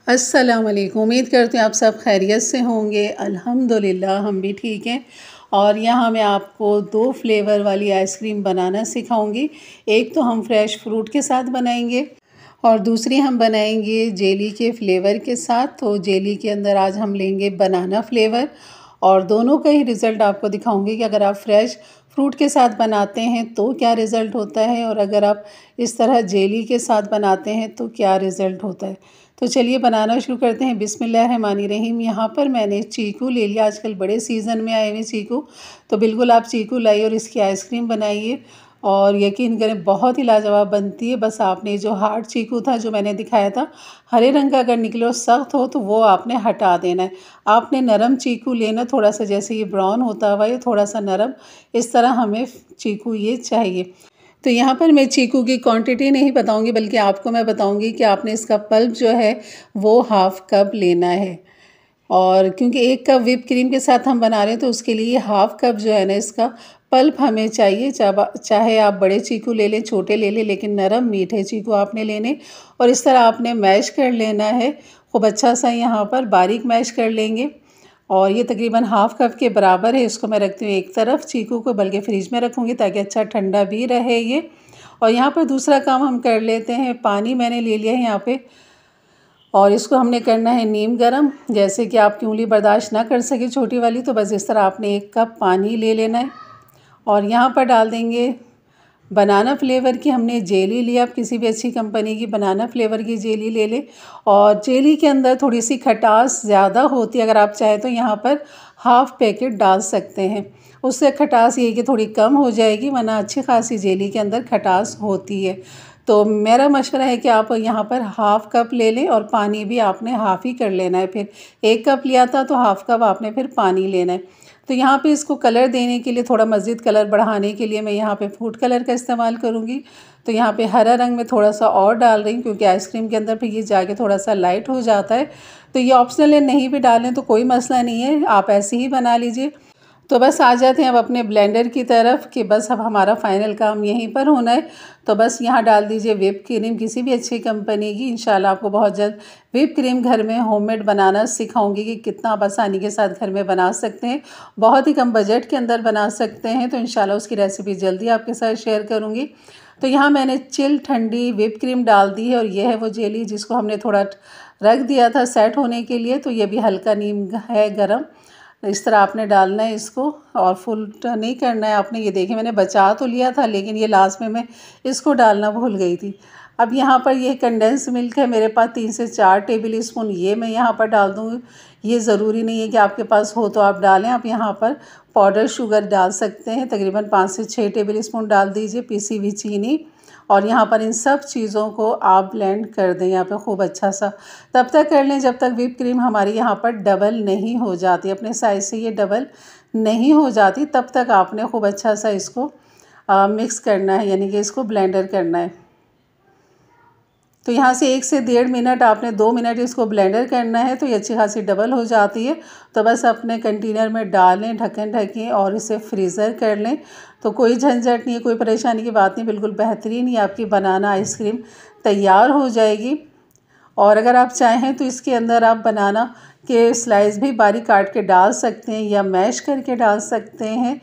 अस्सलाम वालेकुम। उम्मीद करती हूँ आप सब खैरियत से होंगे। अल्हम्दुलिल्लाह हम भी ठीक हैं। और यहाँ मैं आपको 2 फ्लेवर वाली आइसक्रीम बनाना सिखाऊंगी। एक तो हम फ्रेश फ्रूट के साथ बनाएंगे और दूसरी हम बनाएंगे जेली के फ्लेवर के साथ। तो जेली के अंदर आज हम लेंगे बनाना फ्लेवर और दोनों का ही रिज़ल्ट आपको दिखाऊंगी कि अगर आप फ्रेश फ्रूट के साथ बनाते हैं तो क्या रिज़ल्ट होता है और अगर आप इस तरह जेली के साथ बनाते हैं तो क्या रिज़ल्ट होता है। तो चलिए बनाना शुरू करते हैं। बिस्मिल्लाहिर्रहमानिर्रहीम। यहाँ पर मैंने चीकू ले लिया। आजकल बड़े सीज़न में आए हुए चीकू, तो बिल्कुल आप चीकू लाइए और इसकी आइसक्रीम बनाइए और यकीन करें बहुत ही लाजवाब बनती है। बस आपने जो हार्ड चीकू था जो मैंने दिखाया था, हरे रंग का अगर निकले और सख्त हो तो वो आपने हटा देना है। आपने नरम चीकू लेना, थोड़ा सा जैसे ये ब्राउन होता हुआ या थोड़ा सा नरम, इस तरह हमें चीकू ये चाहिए। तो यहाँ पर मैं चीकू की क्वांटिटी नहीं बताऊँगी, बल्कि आपको मैं बताऊँगी कि आपने इसका पल्प जो है वो हाफ़ कप लेना है। और क्योंकि 1 कप व्हिप क्रीम के साथ हम बना रहे हैं तो उसके लिए हाफ़ कप जो है ना इसका पल्प हमें चाहिए। चाहे आप बड़े चीकू ले लें, छोटे ले लें, लेकिन नरम मीठे चीकू आपने लेने। और इस तरह आपने मैश कर लेना है खूब अच्छा सा, यहाँ पर बारीक मैश कर लेंगे। और ये तकरीबन हाफ़ कप के बराबर है। इसको मैं रखती हूँ एक तरफ, चीकू को बल्कि फ्रिज में रखूँगी ताकि अच्छा ठंडा भी रहे ये। और यहाँ पर दूसरा काम हम कर लेते हैं। पानी मैंने ले लिया है यहाँ पे और इसको हमने करना है नीम गरम। जैसे कि आपकी उंगली बर्दाश्त ना कर सके छोटी वाली, तो बस इस तरह आपने 1 कप पानी ले लेना है। और यहाँ पर डाल देंगे बनाना फ्लेवर की हमने जेली ली। आप किसी भी अच्छी कंपनी की बनाना फ्लेवर की जेली ले लें। और जेली के अंदर थोड़ी सी खटास ज़्यादा होती है, अगर आप चाहें तो यहाँ पर हाफ़ पैकेट डाल सकते हैं। उससे खटास ये कि थोड़ी कम हो जाएगी, वरना अच्छी खासी जेली के अंदर खटास होती है। तो मेरा मशवरा है कि आप यहाँ पर हाफ़ कप ले लें और पानी भी आपने हाफ़ ही कर लेना है। फिर 1 कप लिया था तो हाफ़ कप आपने फिर पानी लेना है। तो यहाँ पे इसको कलर देने के लिए, थोड़ा मज़ीद कलर बढ़ाने के लिए मैं यहाँ पे फूड कलर का इस्तेमाल करूँगी। तो यहाँ पे हरा रंग में थोड़ा सा और डाल रही हूँ, क्योंकि आइसक्रीम के अंदर फिर ये जाके थोड़ा सा लाइट हो जाता है। तो ये ऑप्शनल है, नहीं भी डालें तो कोई मसला नहीं है, आप ऐसे ही बना लीजिए। तो बस आ जाते हैं अब अपने ब्लेंडर की तरफ कि बस अब हमारा फ़ाइनल काम यहीं पर होना है। तो बस यहाँ डाल दीजिए व्हिप क्रीम, किसी भी अच्छी कंपनी की। इंशाल्लाह आपको बहुत जल्द व्हिप क्रीम घर में होममेड बनाना सिखाऊंगी कि कितना आप आसानी के साथ घर में बना सकते हैं, बहुत ही कम बजट के अंदर बना सकते हैं। तो इंशाल्लाह उसकी रेसिपी जल्दी आपके साथ शेयर करूँगी। तो यहाँ मैंने चिल ठंडी व्हिप क्रीम डाल दी है और ये है वो जेली जिसको हमने थोड़ा रख दिया था सेट होने के लिए। तो ये भी हल्का नीम है गरम, इस तरह आपने डालना है इसको और फुल नहीं करना है आपने। ये देखिए मैंने बचा तो लिया था, लेकिन ये लास्ट में मैं इसको डालना भूल गई थी। अब यहाँ पर ये कंडेंस मिल्क है मेरे पास 3 से 4 टेबल स्पून, ये मैं यहाँ पर डाल दूँगी। ये ज़रूरी नहीं है कि आपके पास हो तो आप डालें, आप यहाँ पर पाउडर शुगर डाल सकते हैं। तकरीबन 5 से 6 टेबल स्पून डाल दीजिए पिसी हुई चीनी। और यहाँ पर इन सब चीज़ों को आप ब्लेंड कर दें यहाँ पे खूब अच्छा सा। तब तक कर लें जब तक व्हिप क्रीम हमारी यहाँ पर डबल नहीं हो जाती, अपने साइज़ से ये डबल नहीं हो जाती, तब तक आपने खूब अच्छा सा इसको मिक्स करना है, यानी कि इसको ब्लेंडर करना है। तो यहाँ से 1 से 1.5 मिनट, आपने 2 मिनट इसको ब्लेंडर करना है तो ये अच्छी खासी डबल हो जाती है। तो बस अपने कंटेनर में डालें, ढक्कन ढकें और इसे फ्रीज़र कर लें। तो कोई झंझट नहीं है, कोई परेशानी की बात नहीं, बिल्कुल बेहतरीन ही आपकी बनाना आइसक्रीम तैयार हो जाएगी। और अगर आप चाहें तो इसके अंदर आप बनाना के स्लाइस भी बारीक काट के डाल सकते हैं या मैश करके डाल सकते हैं।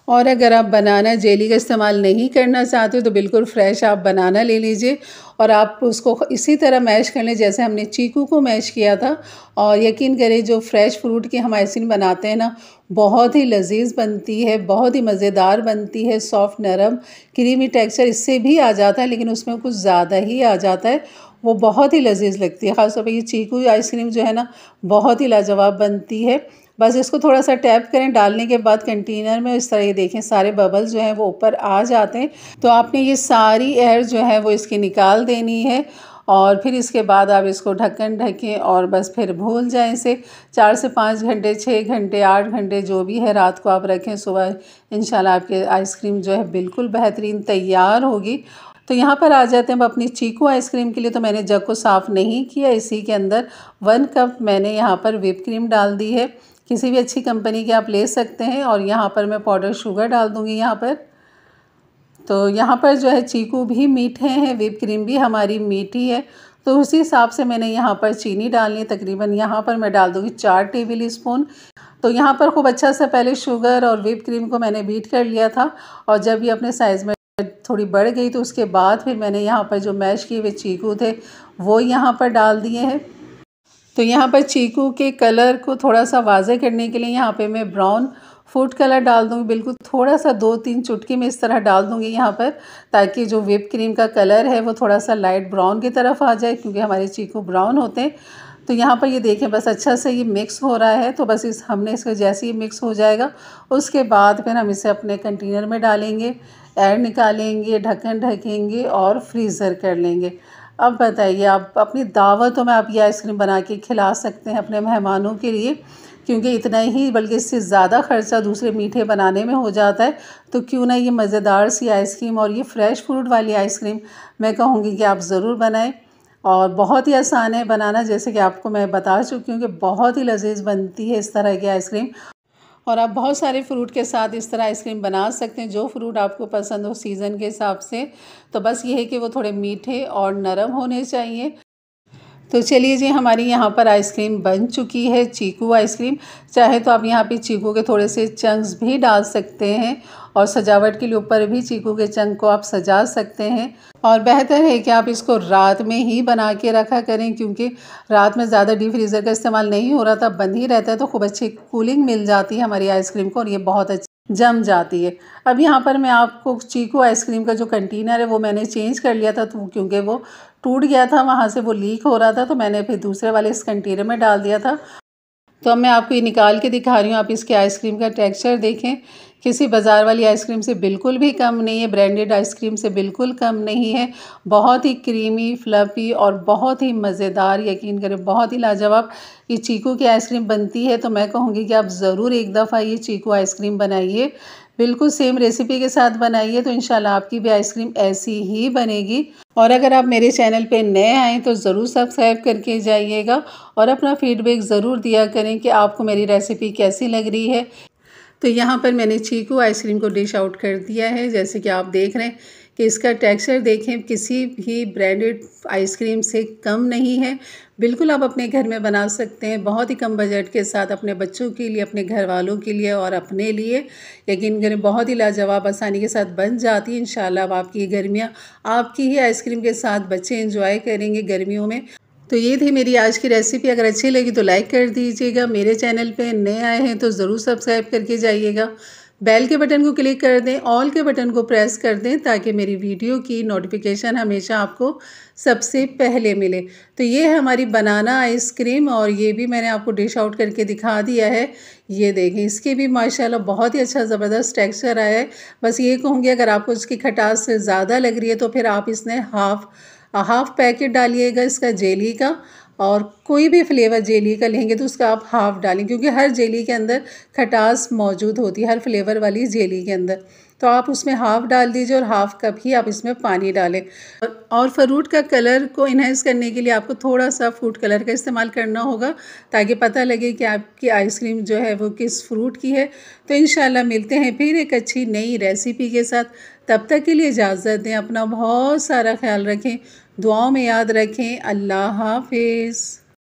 और अगर आप बनाना जेली का इस्तेमाल नहीं करना चाहते हो तो बिल्कुल फ्रेश आप बनाना ले लीजिए और आप उसको इसी तरह मैश कर लें जैसे हमने चीकू को मैश किया था। और यकीन करें जो फ्रेश फ्रूट की हम आइसक्रीम बनाते हैं ना, बहुत ही लजीज बनती है, बहुत ही मज़ेदार बनती है। सॉफ्ट नरम क्रीमी टेक्सचर इससे भी आ जाता है, लेकिन उसमें कुछ ज़्यादा ही आ जाता है, वो बहुत ही लजीज लगती है। ख़ासतौर पर ये चीकू आइसक्रीम जो है ना, बहुत ही लाजवाब बनती है। बस इसको थोड़ा सा टैप करें डालने के बाद कंटेनर में, इस तरह ये देखें सारे बबल्स जो हैं वो ऊपर आ जाते हैं। तो आपने ये सारी एयर जो है वो इसकी निकाल देनी है और फिर इसके बाद आप इसको ढक्कन ढकें और बस फिर भूल जाएं इसे। 4 से 5 घंटे, 6 घंटे, 8 घंटे जो भी है रात को आप रखें, सुबह इंशाल्लाह आपके आइसक्रीम जो है बिल्कुल बेहतरीन तैयार होगी। तो यहाँ पर आ जाते हैं हम अपनी चीकू आइसक्रीम के लिए। तो मैंने जग को साफ़ नहीं किया, इसी के अंदर 1 कप मैंने यहाँ पर व्हिप क्रीम डाल दी है, किसी भी अच्छी कंपनी के आप ले सकते हैं। और यहाँ पर मैं पाउडर शुगर डाल दूँगी यहाँ पर। तो यहाँ पर जो है चीकू भी मीठे हैं, व्हिप क्रीम भी हमारी मीठी है, तो उसी हिसाब से मैंने यहाँ पर चीनी डालनी है। तकरीबन यहाँ पर मैं डाल दूँगी 4 टेबल स्पून। तो यहाँ पर खूब अच्छा सा पहले शुगर और व्हिप क्रीम को मैंने बीट कर लिया था, और जब ये अपने साइज़ में थोड़ी बढ़ गई तो उसके बाद फिर मैंने यहाँ पर जो मैश किए हुए चीकू थे वो यहाँ पर डाल दिए हैं। तो यहाँ पर चीकू के कलर को थोड़ा सा वाज़े करने के लिए यहाँ पे मैं ब्राउन फूड कलर डाल दूँगी, बिल्कुल थोड़ा सा 2-3 चुटकी में इस तरह डाल दूँगी यहाँ पर, ताकि जो व्हिप क्रीम का कलर है वो थोड़ा सा लाइट ब्राउन की तरफ आ जाए, क्योंकि हमारे चीकू ब्राउन होते हैं। तो यहाँ पर ये देखें बस अच्छा से ये मिक्स हो रहा है। तो बस हमने इसका जैसे ही मिक्स हो जाएगा उसके बाद फिर हम इसे अपने कंटेनर में डालेंगे, एयर निकालेंगे, ढक्कन ढकेंगे और फ्रीज़र कर लेंगे। अब बताइए, आप अपनी दावतों में आप ये आइसक्रीम बना के खिला सकते हैं अपने मेहमानों के लिए, क्योंकि इतना ही बल्कि इससे ज़्यादा ख़र्चा दूसरे मीठे बनाने में हो जाता है। तो क्यों ना ये मज़ेदार सी आइसक्रीम और ये फ्रेश फ्रूट वाली आइसक्रीम मैं कहूँगी कि आप ज़रूर बनाएं। और बहुत ही आसान है बनाना, जैसे कि आपको मैं बता चुकी हूँ कि बहुत ही लजीज बनती है इस तरह की आइसक्रीम। और आप बहुत सारे फ्रूट के साथ इस तरह आइसक्रीम बना सकते हैं, जो फ्रूट आपको पसंद हो सीज़न के हिसाब से। तो बस ये है कि वो थोड़े मीठे और नरम होने चाहिए। तो चलिए जी, हमारी यहाँ पर आइसक्रीम बन चुकी है, चीकू आइसक्रीम। चाहे तो आप यहाँ पे चीकू के थोड़े से चंक्स भी डाल सकते हैं, और सजावट के लिए ऊपर भी चीकू के चंक को आप सजा सकते हैं। और बेहतर है कि आप इसको रात में ही बना के रखा करें, क्योंकि रात में ज़्यादा डीप फ्रीज़र का इस्तेमाल नहीं हो रहा था, बंद ही रहता है, तो खूब अच्छी कूलिंग मिल जाती है हमारी आइसक्रीम को और ये बहुत अच्छी जम जाती है। अब यहाँ पर मैं आपको चीकू आइसक्रीम का जो कंटेनर है वो मैंने चेंज कर लिया था, तो क्योंकि वो टूट गया था, वहाँ से वो लीक हो रहा था, तो मैंने फिर दूसरे वाले इस कंटेनर में डाल दिया था। तो अब मैं आपको ये निकाल के दिखा रही हूँ। आप इसके आइसक्रीम का टेक्सचर देखें, किसी बाज़ार वाली आइसक्रीम से बिल्कुल भी कम नहीं है, ब्रांडेड आइसक्रीम से बिल्कुल कम नहीं है। बहुत ही क्रीमी, फ्लफ़ी और बहुत ही मज़ेदार, यकीन करें बहुत ही लाजवाब ये चीकू की आइसक्रीम बनती है। तो मैं कहूँगी कि आप ज़रूर एक दफ़ा ये चीकू आइसक्रीम बनाइए, बिल्कुल सेम रेसिपी के साथ बनाइए, तो इंशाल्लाह आपकी भी आइसक्रीम ऐसी ही बनेगी। और अगर आप मेरे चैनल पे नए आएँ तो ज़रूर सब्सक्राइब करके जाइएगा, और अपना फ़ीडबैक ज़रूर दिया करें कि आपको मेरी रेसिपी कैसी लग रही है। तो यहाँ पर मैंने चीकू आइसक्रीम को डिश आउट कर दिया है। जैसे कि आप देख रहे हैं कि इसका टेक्सचर देखें, किसी भी ब्रांडेड आइसक्रीम से कम नहीं है। बिल्कुल आप अपने घर में बना सकते हैं, बहुत ही कम बजट के साथ, अपने बच्चों के लिए, अपने घर वालों के लिए और अपने लिए। यकीन करें बहुत ही लाजवाब आसानी के साथ बन जाती है। इंशाल्लाह अब आपकी गर्मियाँ आपकी ही आइसक्रीम के साथ बच्चे एंजॉय करेंगे गर्मियों में। तो ये थी मेरी आज की रेसिपी। अगर अच्छी लगी तो लाइक कर दीजिएगा, मेरे चैनल पे नए आए हैं तो ज़रूर सब्सक्राइब करके जाइएगा, बेल के बटन को क्लिक कर दें, ऑल के बटन को प्रेस कर दें, ताकि मेरी वीडियो की नोटिफिकेशन हमेशा आपको सबसे पहले मिले। तो ये है हमारी बनाना आइसक्रीम, और ये भी मैंने आपको डिश आउट करके दिखा दिया है। ये देखें, इसके भी माशाल्लाह बहुत ही अच्छा ज़बरदस्त टेक्सचर आया है। बस ये कहूँगी, अगर आपको इसकी खटास से ज़्यादा लग रही है तो फिर आप इसमें हाफ़ पैकेट डालिएगा इसका जेली का, और कोई भी फ्लेवर जेली का लेंगे तो उसका आप हाफ़ डालें, क्योंकि हर जेली के अंदर खटास मौजूद होती है, हर फ्लेवर वाली जेली के अंदर। तो आप उसमें हाफ़ डाल दीजिए, और हाफ़ कप ही आप इसमें पानी डालें। और फ्रूट का कलर को इन्हेंस करने के लिए आपको थोड़ा सा फूड कलर का इस्तेमाल करना होगा, ताकि पता लगे कि आपकी आइसक्रीम जो है वो किस फ्रूट की है। तो इंशाल्लाह मिलते हैं फिर एक अच्छी नई रेसिपी के साथ। तब तक के लिए इजाज़त दें, अपना बहुत सारा ख्याल रखें, दुआओं में याद रखें। अल्लाह हाफ़िज़।